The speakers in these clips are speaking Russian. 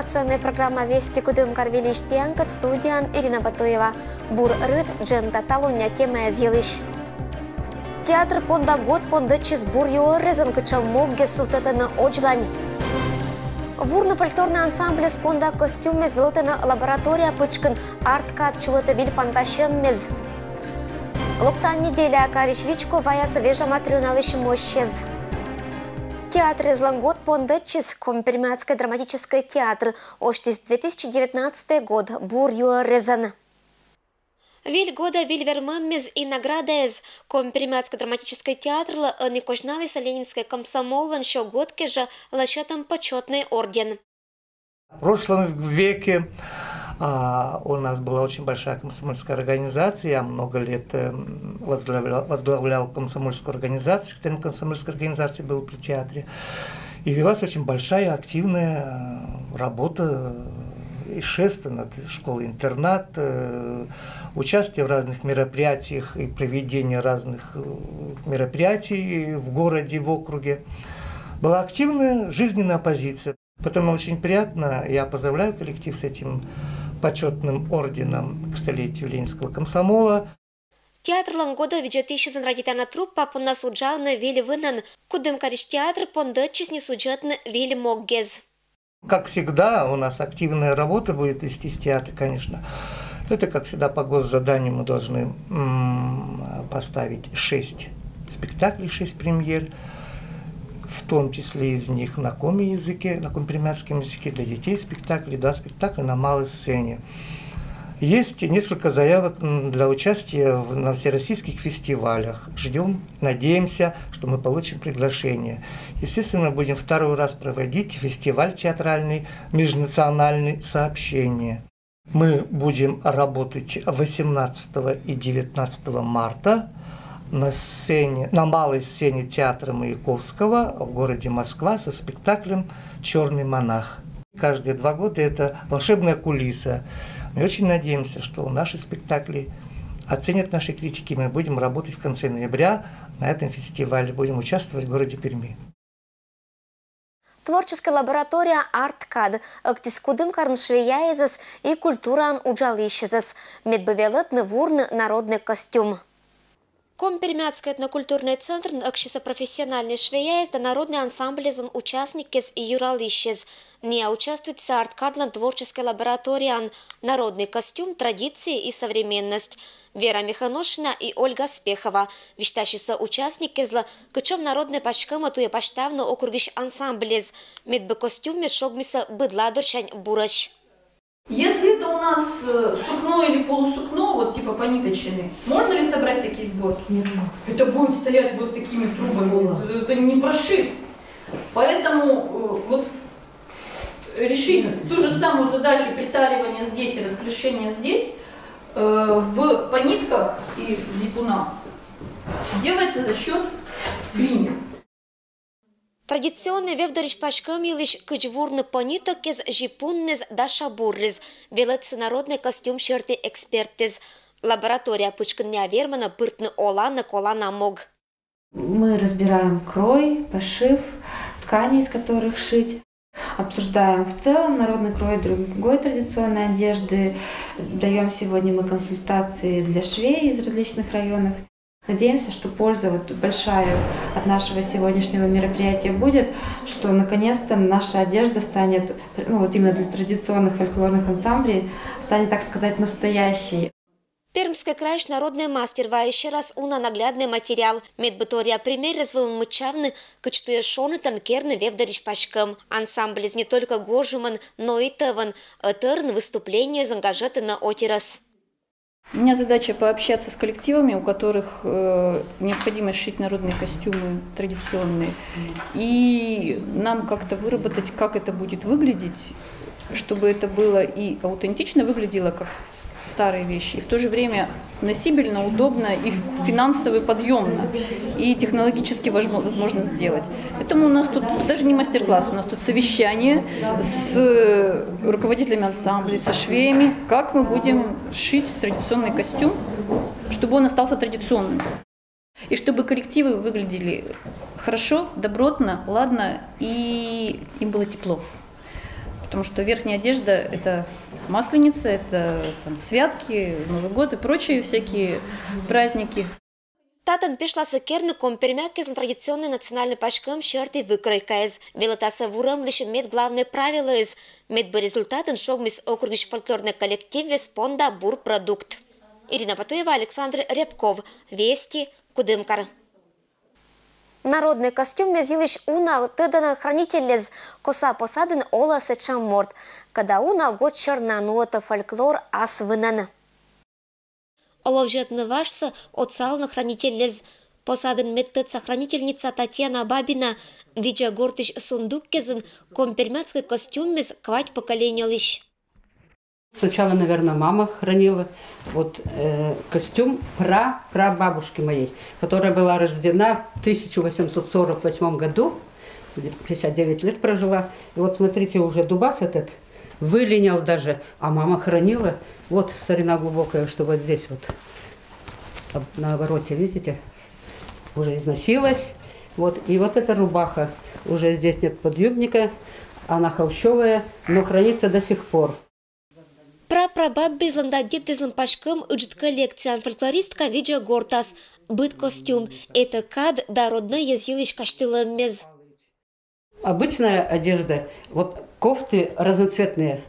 Информационная программа «Вести кудым карвелиш тианкат» студиян Ирина Батуева. Бур рыд джента талуня тема зелиш. Театр понда год понда чиз бур юоррезен кычав могге сутатана оджлань. Вурны фольклорный ансамбль с понда костюмез вылтана лаборатория пычкын арт-кат чулыта виль панташеммез. Локтан неделя Каришвичко вая свежа матрюналыш мощез. Театр из Лангот Пондечис, Компермятский драматический театр, оштис 2019 год, бур юоррезен. Виль года виль вермаммез и наградез Компермятский драматический театр никожналися ленинской комсомолан шо годке же лачатам почетный орден. В прошлом веке у нас была очень большая комсомольская организация. Я много лет возглавлял комсомольскую организацию, членом комсомольской организации был при театре. И велась очень большая, активная работа и шествие над школой-интернат, участие в разных мероприятиях и проведение разных мероприятий в городе, в округе. Была активная жизненная оппозиция. Поэтому очень приятно, я поздравляю коллектив с этим почетным орденом к столетию Ленинского комсомола. Театр Лангода виджетищезен радитана труппа понна суджавна виль вынан, кудым кариш театр пондечис не суджетна виль моггез. Как всегда, у нас активная работа будет вестись в театре, конечно. Это, как всегда, по госзаданию мы должны поставить 6 спектаклей, 6 премьер, в том числе из них на коми-языке, на компермятском языке для детей спектакли, 2 спектакля на малой сцене. Есть несколько заявок для участия на всероссийских фестивалях. Ждем, надеемся, что мы получим приглашение. Естественно, мы будем второй раз проводить фестиваль театральный, межнациональный «Сообщение». Мы будем работать 18 и 19 марта на малой сцене театра Маяковского в городе Москва со спектаклем «Черный монах». Каждые 2 года это волшебная кулиса. Мы очень надеемся, что наши спектакли оценят наши критики. Мы будем работать в конце ноября на этом фестивале, будем участвовать в городе Перми. Творческая лаборатория «Арт-кад» актискудым карншвеяезес и культуран уджалищезес. Медбавелетный вурный народный костюм. Компермятский этнокультурный центр акшиса профессиональный швеяез да народный ансамбль зан участникес и юралищез. Не участвует в арт-кадлан творческой лаборатории народный костюм, традиции и современность. Вера Миханошина и Ольга Спехова. Виштащиса участники зла, кычом народный пачкам атуя паштавно округиш ансамблез. Медбы костюме шогмиса быдладорчань бурач. Если это у нас сукно или полусукно, вот типа пониточные, можно ли собрать такие сборки? Нет. Это будет стоять вот такими трубами, это не прошить. Поэтому вот решить ту же самую задачу приталивания здесь и расклешения здесь в понитках и зипунах делается за счет глины. Традиционный вевдарич пашкам лишь кычвурны понитокез жипуннез даша буррез, велется народный костюм шерты экспертез. Лаборатория пычкання вермана пыртны олана колана мог. Мы разбираем крой, пошив, ткани, из которых шить. Обсуждаем в целом народный крой другой традиционной одежды. Даем сегодня мы консультации для швей из различных районов. Надеемся, что польза большая от нашего сегодняшнего мероприятия будет, что наконец-то наша одежда станет, вот именно для традиционных фольклорных ансамблей, станет, так сказать, настоящей. Пермский край народный мастер еще раз уна наглядный материал. Медбатория пример развил мычавны, качтуя шоны танкерны вевдарич пашкам. Ансамбль из не только гожуман, но и теван, этерн выступлению заангажеты на отерас. У меня задача пообщаться с коллективами, у которых необходимо сшить народные костюмы традиционные, и нам как-то выработать, как это будет выглядеть, чтобы это было и аутентично выглядело, как старые вещи, и в то же время носибельно, удобно и финансово подъемно, и технологически возможно сделать. Поэтому у нас тут даже не мастер-класс, у нас тут совещание с руководителями ансамблей, со швеями, как мы будем шить традиционный костюм, чтобы он остался традиционным. И чтобы коллективы выглядели хорошо, добротно, ладно, и им было тепло. Потому что верхняя одежда – это масленица, это там, святки, Новый год и прочие всякие праздники. Татан пешласы керны компермякез на традиционный национальный пашкам шерты выкройкаез. Велотаса вурам лишь мед главное правило из. Мед бы результатен шогмис округиш фольклорный коллектив Веспонда Бурпродукт. Ирина Батуева, Александр Рябков. Вести, Кудымкар. Народный костюм мезилищ уна тыдана хранитель лез коса посаден ола сечам морд. Когда уна год черна нуота фольклор ас вынана. Оловжетны вашса отсална хранитель лез посаден меттет сохранительница Татьяна Бабина. Видя гортыш сундук кезен компермятский костюм мез квать поколение лищ. Сначала, наверное, мама хранила вот костюм прабабушки моей, которая была рождена в 1848 году, 59 лет прожила. И вот смотрите, уже дубас этот вылинял даже, а мама хранила. Вот старина глубокая, что вот здесь вот на обороте, видите, уже износилась. Вот, и вот эта рубаха, уже здесь нет подъюбника, она холщовая, но хранится до сих пор. Прапрабаб безланда детизлым пашкам уджит коллекция фольклористка видео гортас. Быт костюм. Это кад да родной язылищ каштылым мез. Обычная одежда, вот кофты разноцветные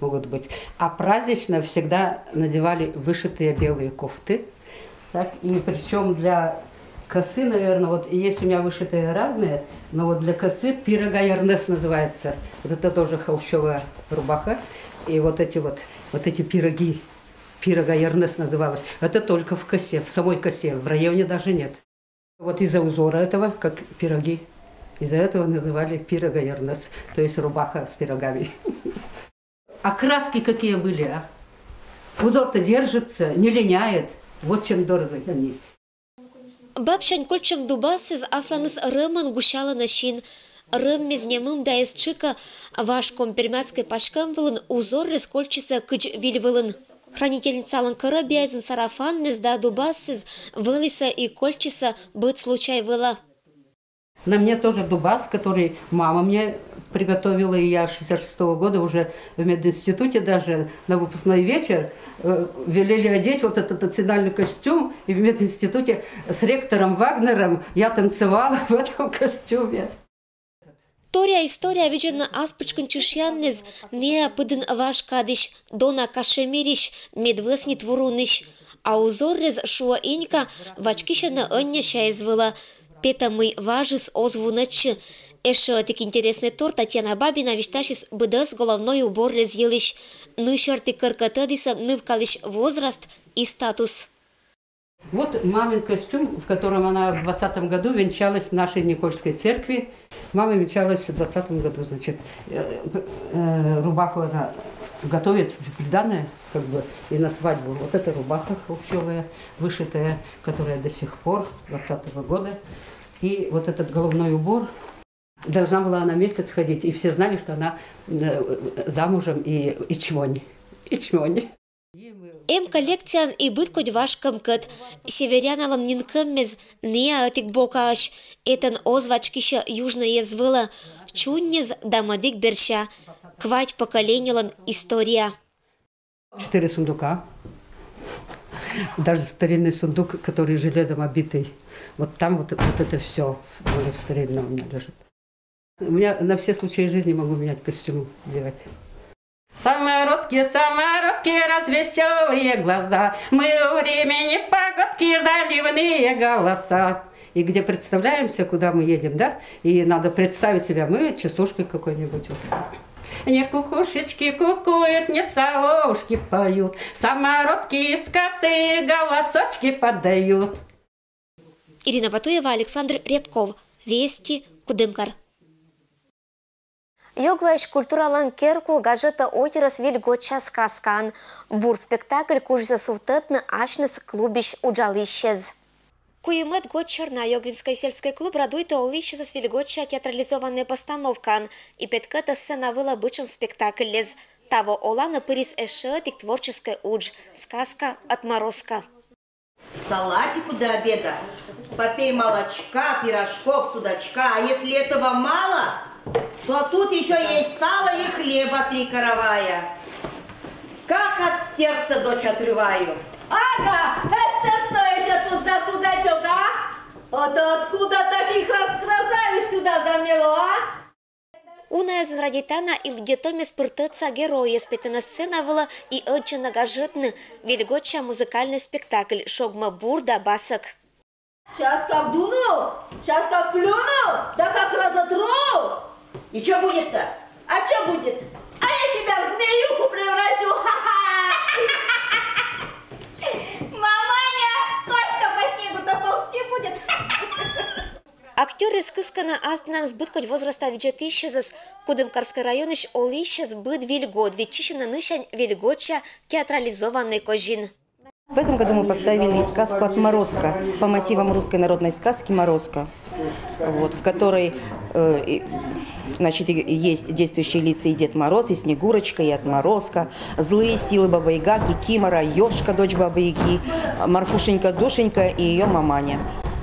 могут быть, а празднично всегда надевали вышитые белые кофты. Так, и причем для косы, наверное, вот есть у меня вышитые разные, но вот для косы пирога ярнес называется. Вот это тоже холщовая рубаха. И вот эти пироги, пирога ярнес называлась, это только в косе, в самой косе, в районе даже нет. Вот из-за узора этого, как пироги, из-за этого называли пирога ярнес, то есть рубаха с пирогами. А краски какие были, а? Узор-то держится, не линяет, вот чем дорого они. Бабшань кольчем дубас из асланыс рыман гущала нащин. Рым мезнемым да из чика ваш компермятской пашкам вылын узор рескольчиса кыч виль вылын. Хранительница ланкара бязин сарафан незда дубас из вылыса и кольчиса быт случай выла. На мне тоже дубас, который мама мне приготовила, и я 66-го года уже в мединституте даже на выпускной вечер велели одеть вот этот национальный костюм, и в мединституте с ректором Вагнером я танцевала в этом костюме. Тория история виджена аспочкан чешьяннез, не пыдын ваш кадыш, дона кашемириш, медвеснит вуруниш, а узоррез шуа инька вачкишана оння шайзвыла. Пета мы важис озвуначы. Эшо так интересный тур Татьяна Бабина вишташис быдас головной убор резъелищ. Нышарты каркатадиса нывкалищ возраст и статус. Вот мамин костюм, в котором она в 20-м году венчалась в нашей Никольской церкви. Мама венчалась в 20-м году, значит, рубаху она готовит приданое, как бы, и на свадьбу. Вот эта рубаха холщовая, вышитая, которая до сих пор, с 20-го года. И вот этот головной убор. Должна была она месяц ходить, и все знали, что она замужем и чмони. И чмони. Коллекциан и быт коть ваш камкат. Северяналан нинкаммез не атик бокаш. Этан озвачкища южно езвыла. Чуннез дамадик берща. Квать поколенилан история. 4 сундука. Даже старинный сундук, который железом обитый. Вот там вот это все в старинном у меня лежит. У меня на все случаи жизни могу менять костюм, девать. Самородки, развеселые глаза, мы у времени погодки, заливные голоса. И где представляемся, куда мы едем, да? И надо представить себя, мы частушкой какой-нибудь вот. Не кукушечки кукуют, не соловушки поют, самородки из косы голосочки подают. Ирина Батуева, Александр Рябков. Вести, Кудымкар. Йогвайш культуралан керку гаджета ойтерас вильготча сказкан. Бур спектакль кужса суфтетны ашныс клубищ уджалищез. Куемет год черна Йогвинский сельский клуб радует олищеза с вильготча театрализованная постановкан. И петката сцена выла бычен спектакль лез. Того олана пырис эшетик творческий удж. Сказка «Отморозка». Салатику до обеда. Попей молочка, пирожков, судачка. А если этого мало, то тут еще есть сало и хлеба 3 каравая. Как от сердца, дочь, отрываю. Ага, это что еще тут за судачок, а? Вот откуда таких красавиц сюда замело, а? Уна из Радитана и где-то спыртаться герои спетана сцена была и очень нагажетны вельготча музыкальный спектакль «Шогма бурда басок». Сейчас как дуну, сейчас как плюну, да как разотру. И что будет-то? А что будет? А я тебя в змеюку превращу, ха-ха! Маманя, сколько по снегу-то ползти будет? Актеры скыскана аздынан сбыткоть возраста виджетищезас Кудымкарский район ищ олищез быт вильгот, ветчищена нышань вильготча театрализованный кожин. В этом году мы поставили сказку «Отморозка» по мотивам русской народной сказки «Морозко», вот, в которой значит, есть действующие лица и Дед Мороз, и Снегурочка, и Отморозка, злые силы Баба-Яга, Кикимора, Ёшка, дочь Бабы-Яги, Марфушенька, Душенька и ее маманя.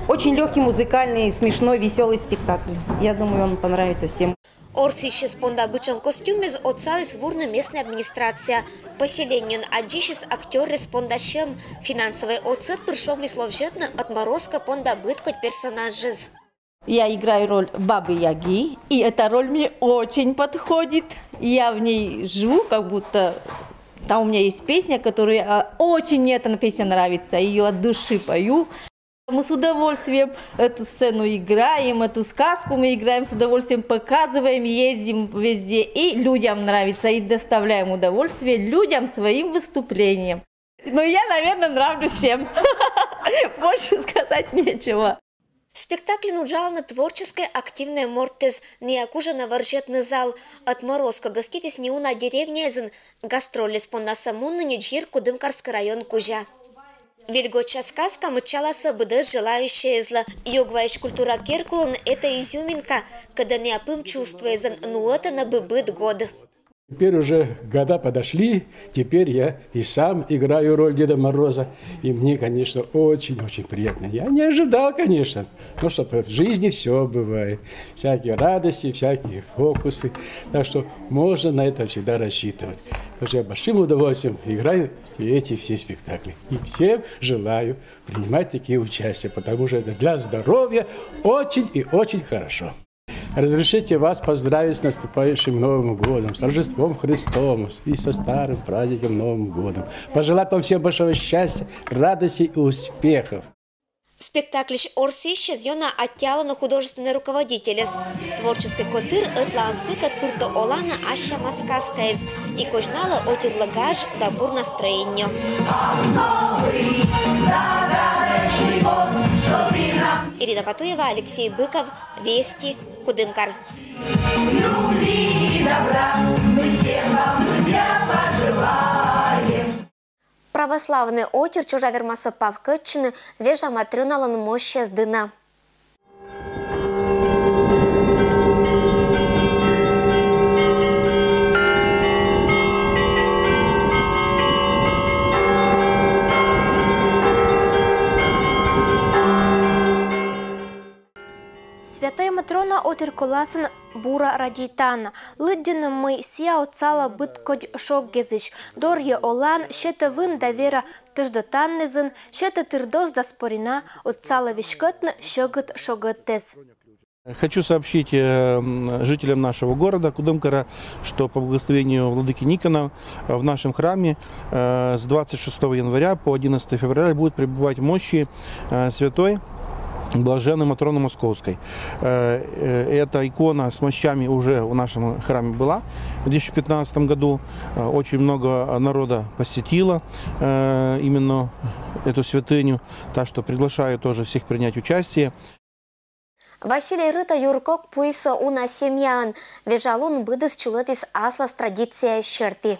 Очень легкий, музыкальный, смешной, веселый спектакль. Я думаю, он понравится всем. Орсище с пондобычем костюме отцалась вурна местная администрация. Поселению аджищес актеры с пондащем. Финансовый отцет пришел словжетно отморозка пондобыткоть персонажез. Я играю роль Бабы-Яги, и эта роль мне очень подходит. Я в ней живу, как будто там у меня есть песня, которая очень мне эта песня нравится, ее от души пою. Мы с удовольствием эту сцену играем, эту сказку мы играем, с удовольствием показываем, ездим везде. И людям нравится, и доставляем удовольствие людям своим выступлением. Но я, наверное, нравлюсь всем. Больше сказать нечего. Спектакль нуджал творческой активной мортез, неокуженно воржетный зал. Отморозка гоститесь не уна деревня изен, гастроли с понасамунна неджир Кудымкарский район Кужа. Вельготча сказка мчалася быдыз желающая зла. Йогваиш культура керкулан – это изюминка, когда не опым чувствует, ну это на быт год. Теперь уже года подошли, теперь я и сам играю роль Деда Мороза. И мне, конечно, очень-очень приятно. Я не ожидал, конечно, но что в жизни все бывает. Всякие радости, всякие фокусы. Так что можно на это всегда рассчитывать. Потому что я большим удовольствием играю эти все спектакли. И всем желаю принимать такие участия, потому что это для здоровья очень и очень хорошо. Разрешите вас поздравить с наступающим Новым годом, с Рождеством Христовым и со старым праздником Новым годом. Пожелать вам всем большого счастья, радости и успехов. Спектакль «Орсище» зьона оттяла на художественный руководитель. Творческий котыр этлансык от пырто олана аща маскаскайз и кожнала отирлагаж да бур настроению. Ирина Патуева, Алексей Быков, Вести, Кудымкар. Любви и добра мы всем вам, друзья, пожелаем. Православный отир чужа вермаса Павкытчины вежа матрёналан мощи с дына. Святая Матрона отир коласын бура радитана. Лыддины мы сия отцала быткодь шоггезыч. Дорье олан, щета вын довера тыждатаннезын, щета тырдоз да спорина, отцала вишкотны щогот шоготез. Хочу сообщить жителям нашего города Кудымкара, что по благословению владыки Никона в нашем храме с 26 января по 11 февраля будет пребывать мощи святой Блаженной Матроны Московской. Эта икона с мощами уже в нашем храме была. В 2015 году очень много народа посетило именно эту святыню, так что приглашаю тоже всех принять участие. Василий Рыта Юркок пуйса уна семьян, вежалун быдыс чулетис аслас традиция щерти.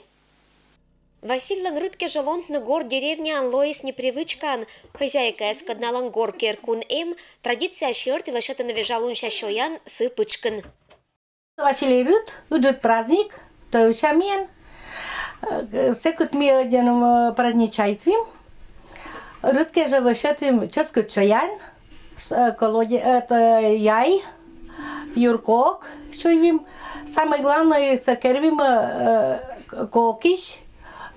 Василий Рытке жалонтны гор деревня Анлоис непривычкан. Хозяйка эскадналан гор керкун традиция щерти лошата на вежалун щащоян сыпычкан. Василий Рыт, уджет праздник, то учамен. Секут ми один праздничайтвим. Рытке же вышетвим ческут чоян. Это яй, Юркок, шуйвим. Самое главное, сокервим кокиш,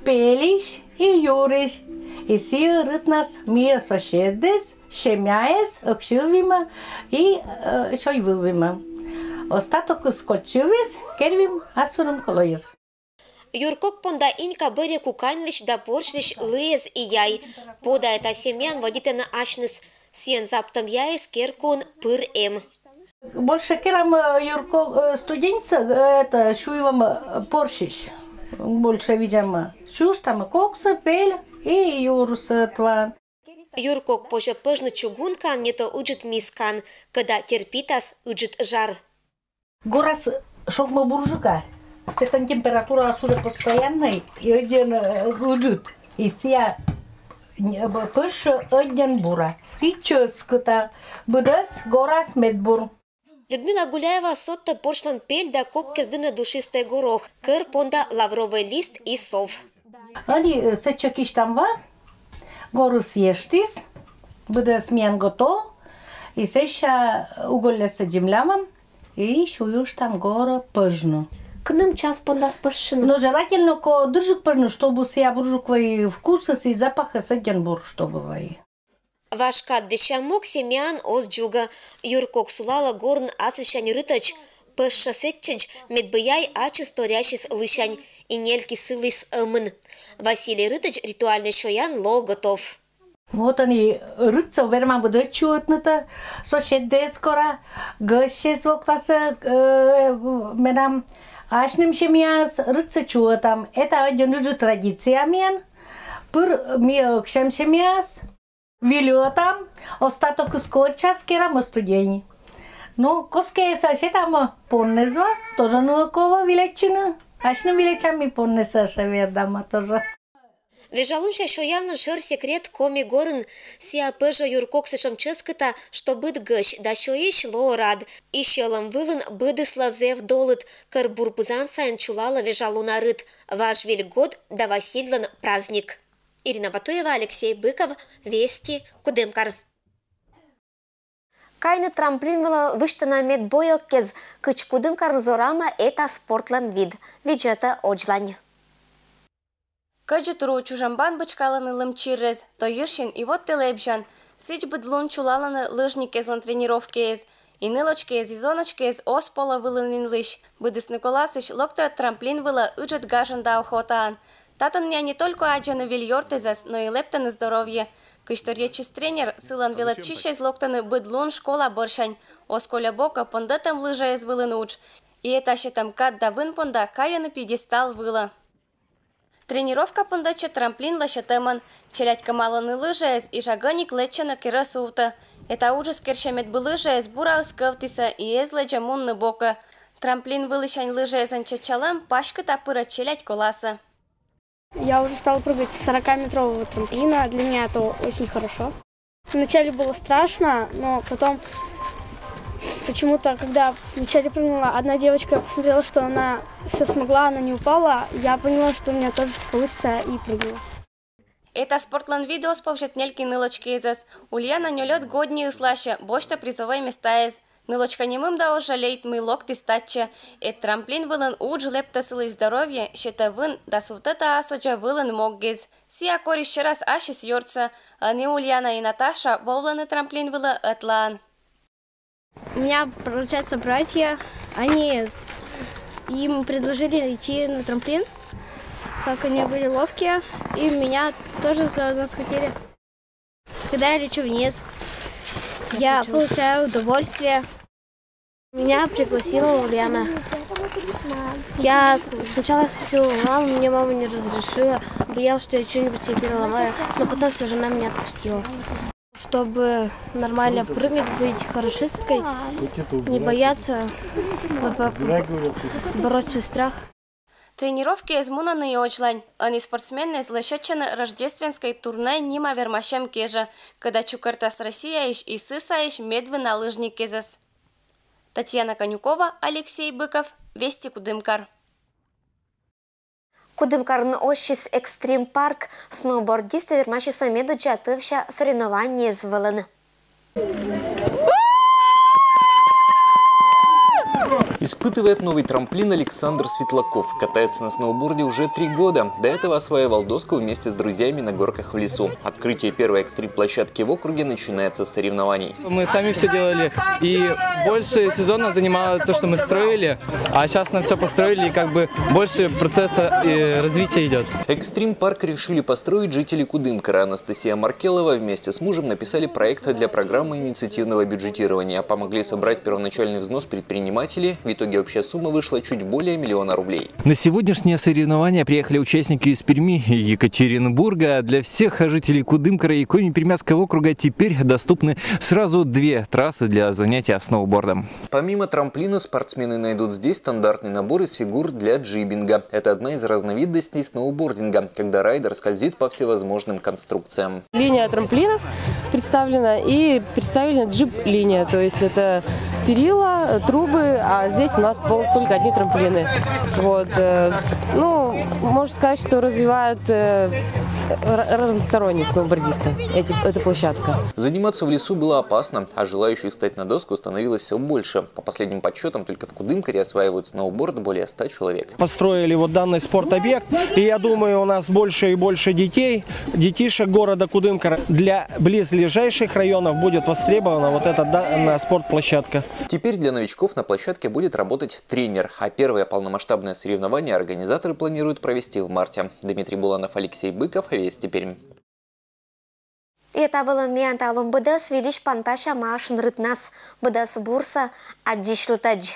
пелиш и юриш. И все рыт нас мия соседес, шемяес, окшувима и шуйвувима. Остаток скотчувис, кервим асфурум колоес. Юркок понда инька bëre куканлиш да порчлиш лыз и яй. Пода это семян водитена ашныс сен заптам яйс керкун пыр эм. Больше керам юрко студенца это шуйвам поршиш. Больше видим шуш там кокса, пель и юрус тван. Юркок позже пыжны чугункан не то уджит мискан, когда терпитас уджит жар. Горас шокма буржука. Это температура уже постоянная и один уджит. И ся пыш один бура. И ческота. Будас горас медбур. Людмила Гуляева сотта поршлан пель да кок кездыны душистый горох, кыр понда лавровый лист и сов. Они сечекиш там ва, гору съештис, буде смен готов, и сеща уголя садимлявам, и шуюш там гора пыжну. К нам час понда спаршину. Но желательно ко дыржик пыжну, чтобы сия буржуковый вкуса и запаха саден бур, чтобы вай. Вашкат дещамок семян оз джуга, юркок сулала горн асвещань рытач, пышша сетчач медбыяй ачыс торящис лышань, и нельки сылыс ымын. Василий Рытач ритуальный шоян ло готов. Вот они рыться, верма будет чутно-то, соседи скоро, гыще звукласа, менам, ашнем семяс, рыться чутам. Это один же традиция мен, пыр ми кшем семяс. Вилютам, остаток скотча с керам студени. Ну, коске саше там поннезва, тоже нукова вилечина. Аж не вилечами поннеса шевердама тоже. Вежалунша шоян шер секрет коми горн, сия пыжа юркок сышам ческата, что быт гыш, да шоиш ло рад. И щелом вылын быдыс лазев долыт, кыр бурбузан сайн чулала вежалуна рыт. Ваш вильгод да Васильлан праздник. Ирина Батуева, Алексей Быков, Вести, Кудымкар. Кайны трамплин было выштана медбоя кез, кыч Кудымкар зорама это спортлан вид. Виджета оджлань. Кыджы туру чужамбан бычкаланы лымчиррез, то юршин и вот телебжан, сыч быдлун чулаланы лыжник кезлан тренировкез, и нылочкез, и зоночкез ос пола вылынын лыж, быдыс Николасыч локта трамплин было ыджет гажан да охотаан. Татын меня не только аджаны вильортезас, но и лептаны здоровье. Кышторьечис тренер сылан велатчища локтаны быдлун школа борщань, осколя бока пондатам лыжа из вылынуч. И это щетам кат да вын понда кая на пьедестал выла. Тренировка пондача трамплин лащатеман, челядь камаланы лыжа из и жаганик лечана керасута. Это ужас кершамет бы лыжа из бура скавтиса и из леча мунны бока. Трамплин вылышань лыжа из анчачалам пашка тапыра челядь коласа. Я уже стала прыгать с 40-метрового трамплина. Для меня это очень хорошо. Вначале было страшно, но потом почему-то, когда вначале прыгнула одна девочка, я посмотрела, что она все смогла, она не упала. Я поняла, что у меня тоже все получится, и прыгнула. Это спортлан видео сповжет нельки нылочки изас. Ульяна нюлет годни услаща, бошта призовые места из. Нылочка немым да ожалеет мы локти стача. Эт трамплин вылын удж лепта силы здоровья, щета вын да сутата асоча вылын моггез. Сия кориш еще раз ашис йорца, а не Ульяна и Наташа вовланы трамплин вылы атлан. У меня, получается, братья, им предложили идти на трамплин, как они были ловкие, и меня тоже сразу схватили. Когда я лечу вниз, я получаю удовольствие. Меня пригласила Ульяна. Я сначала спросила маму, мне мама не разрешила, боялась, что я что-нибудь себе переломаю, но потом все же она меня отпустила. Чтобы нормально прыгать, быть хорошисткой, не бояться, бороть свой страх. Тренировки из Мунаны и Очлань. Они спортсмены злощечены рождественской турне Нима Вермашем Кежа, когда Чукартас Россия и Сысаиш медвы на лыжник Кезас. Татьяна Конюкова, Алексей Быков, Вести Кудымкар. Кудымкарны ощис экстрим парк сноубордисты вермашиса меду чатывща соревнования из вылын. Испытывает новый трамплин Александр Светлаков. Катается на сноуборде уже 3 года. До этого осваивал доску вместе с друзьями на горках в лесу. Открытие первой экстрим-площадки в округе начинается с соревнований. Мы сами все делали. И больше сезона занимало то, что мы строили. А сейчас нам все построили, и как бы больше процесса и развития идет. Экстрим-парк решили построить жители Кудымкара. Анастасия Маркелова вместе с мужем написали проект для программы инициативного бюджетирования. Помогли собрать первоначальный взнос предпринимателей. В итоге общая сумма вышла чуть более 1 000 000 рублей. На сегодняшнее соревнование приехали участники из Перми и Екатеринбурга. Для всех жителей Кудымкара и Коми-Пермяцкого округа теперь доступны сразу 2 трассы для занятия сноубордом. Помимо трамплина, спортсмены найдут здесь стандартный набор из фигур для джибинга. Это одна из разновидностей сноубординга, когда райдер скользит по всевозможным конструкциям. Линия трамплинов представлена и представлена джип-линия, то есть это перила, трубы, а здесь у нас только одни трамплины. Вот. Ну, можно сказать, что развивает разносторонние сноубордисты эта площадка. Заниматься в лесу было опасно, а желающих встать на доску становилось все больше. По последним подсчетам, только в Кудымкаре осваивают сноуборд более 100 человек. Построили вот данный спортобъект, и я думаю, у нас больше и больше детишек города Кудымкара. Для близлежащих районов будет востребована вот эта данная спортплощадка. Теперь для новичков на площадке будет работать тренер, а первое полномасштабное соревнование организаторы планируют провести в марте. Дмитрий Буланов, Алексей Быков, Вести Пермь. Это было мианталум быдас велич панташа машин рытнас быдас бурса аддишлутадж.